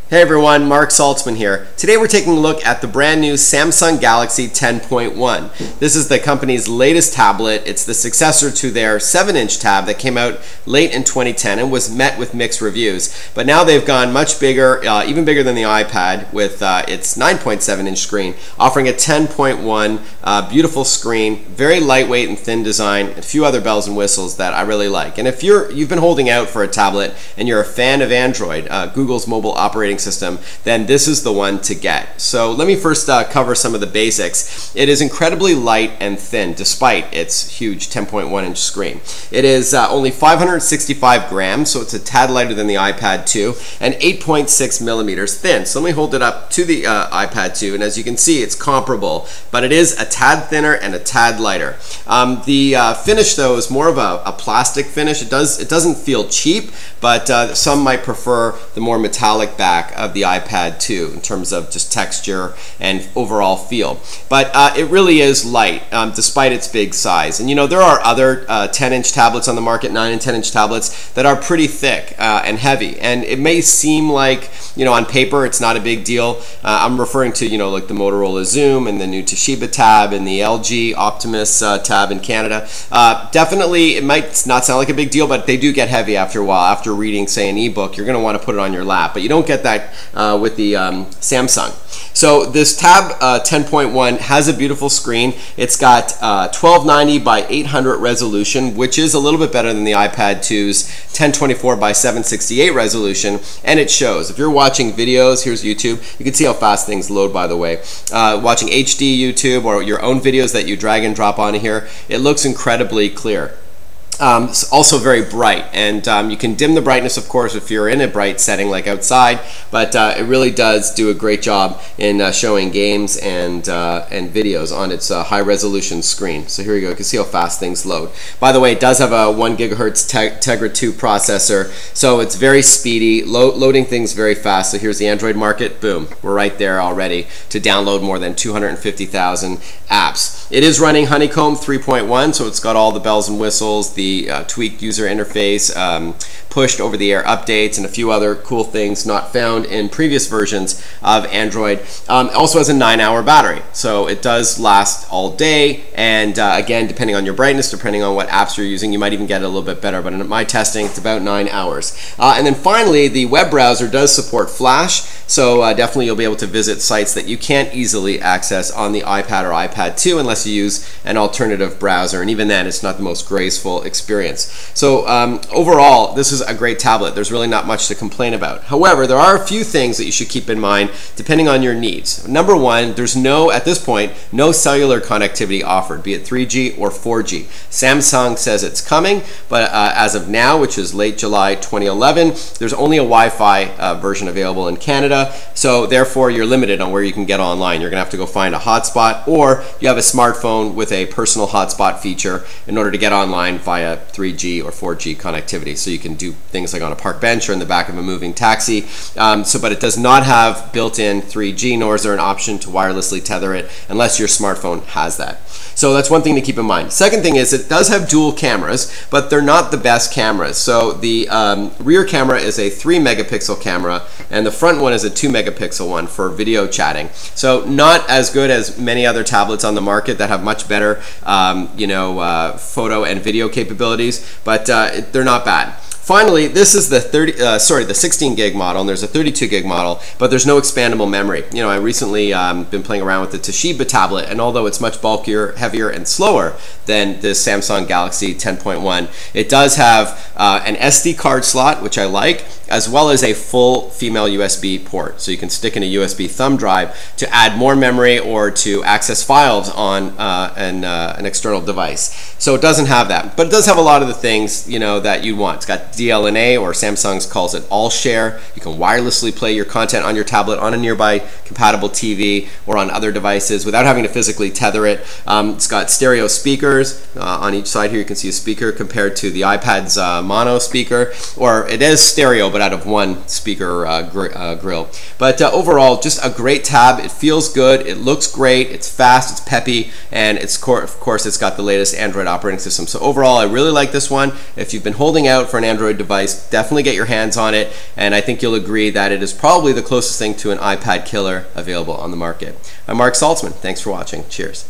Hey everyone, Marc Saltzman here. Today we're taking a look at the brand new Samsung Galaxy 10.1. This is the company's latest tablet. It's the successor to their 7-inch tab that came out late in 2010 and was met with mixed reviews. But now they've gone much bigger, even bigger than the iPad with its 9.7-inch screen, offering a 10.1 beautiful screen, very lightweight and thin design, and a few other bells and whistles that I really like. And if you've been holding out for a tablet and you're a fan of Android, Google's mobile operating system, then this is the one to get. So let me first cover some of the basics. It is incredibly light and thin despite its huge 10.1-inch screen. It is only 565 grams, so it's a tad lighter than the iPad 2, and 8.6 millimeters thin. So let me hold it up to the iPad 2, and as you can see, it's comparable, but it is a tad thinner and a tad lighter. The finish, though, is more of a plastic finish. It doesn't feel cheap, but some might prefer the more metallic back of the iPad 2 in terms of just texture and overall feel. But it really is light despite its big size. And you know, there are other 10-inch tablets on the market, 9 and 10-inch tablets that are pretty thick and heavy. And it may seem like, you know, on paper it's not a big deal. I'm referring to, you know, like the Motorola Zoom and the new Toshiba tab and the LG Optimus tab in Canada. Definitely it might not sound like a big deal, but they do get heavy after a while. After reading, say, an ebook, you're going to want to put it on your lap, but you don't get that with the Samsung. So this tab 10.1 has a beautiful screen. It's got 1290 by 800 resolution, which is a little bit better than the iPad 2's 1024 by 768 resolution, and it shows. If you're watching videos, here's YouTube, you can see how fast things load, by the way. Watching HD YouTube or your own videos that you drag and drop onto here, it looks incredibly clear. It's also very bright, and you can dim the brightness, of course, if you're in a bright setting like outside, but it really does do a great job in showing games and videos on its high-resolution screen. So here you go. You can see how fast things load. By the way, it does have a 1 gigahertz Tegra 2 processor, so it's very speedy, loading things very fast. So here's the Android market. Boom. We're right there already to download more than 250,000 apps. It is running Honeycomb 3.1, so it's got all the bells and whistles, the tweaked user interface, pushed over-the-air updates, and a few other cool things not found in previous versions of Android. It also has a 9-hour battery, so it does last all day, and again, depending on your brightness, depending on what apps you're using, you might even get it a little bit better, but in my testing, it's about 9 hours. And then finally, the web browser does support Flash, so definitely you'll be able to visit sites that you can't easily access on the iPad or iPad 2 unless you use an alternative browser, and even then, it's not the most graceful experience. So overall, this is a great tablet. There's really not much to complain about. However, there are a few things that you should keep in mind depending on your needs. Number one, there's at this point, no cellular connectivity offered, be it 3G or 4G. Samsung says it's coming, but as of now, which is late July 2011, there's only a Wi-Fi version available in Canada, so therefore you're limited on where you can get online. You're going to have to go find a hotspot, or you have a smartphone with a personal hotspot feature in order to get online via 3G or 4G connectivity. So you can do things like on a park bench or in the back of a moving taxi. But it does not have built-in 3G, nor is there an option to wirelessly tether it unless your smartphone has that. So that's one thing to keep in mind. Second thing is it does have dual cameras, but they're not the best cameras. So the rear camera is a 3 megapixel camera, and the front one is a 2 megapixel one for video chatting. So not as good as many other tablets on the market that have much better photo and video capabilities, but they're not bad. Finally, this is the 16 gig model, and there's a 32 gig model, but there's no expandable memory. You know, I recently been playing around with the Toshiba tablet, and although it's much bulkier, heavier, and slower than the Samsung Galaxy 10.1, it does have an SD card slot, which I like, as well as a full female USB port. So you can stick in a USB thumb drive to add more memory or to access files on an external device. So it doesn't have that, but it does have a lot of the things, you know, that you'd want. It's got DLNA, or Samsung's calls it All Share. You can wirelessly play your content on your tablet on a nearby compatible TV or on other devices without having to physically tether it. It's got stereo speakers on each side here. You can see a speaker compared to the iPad's mono speaker, or it is stereo but out of one speaker grill. But overall, just a great tab. It feels good, it looks great, it's fast, it's peppy, and of course it's got the latest Android operating system. So overall, I really like this one. If you've been holding out for an Android Android device, definitely get your hands on it, and I think you'll agree that it is probably the closest thing to an iPad killer available on the market. I'm Marc Saltzman. Thanks for watching. Cheers.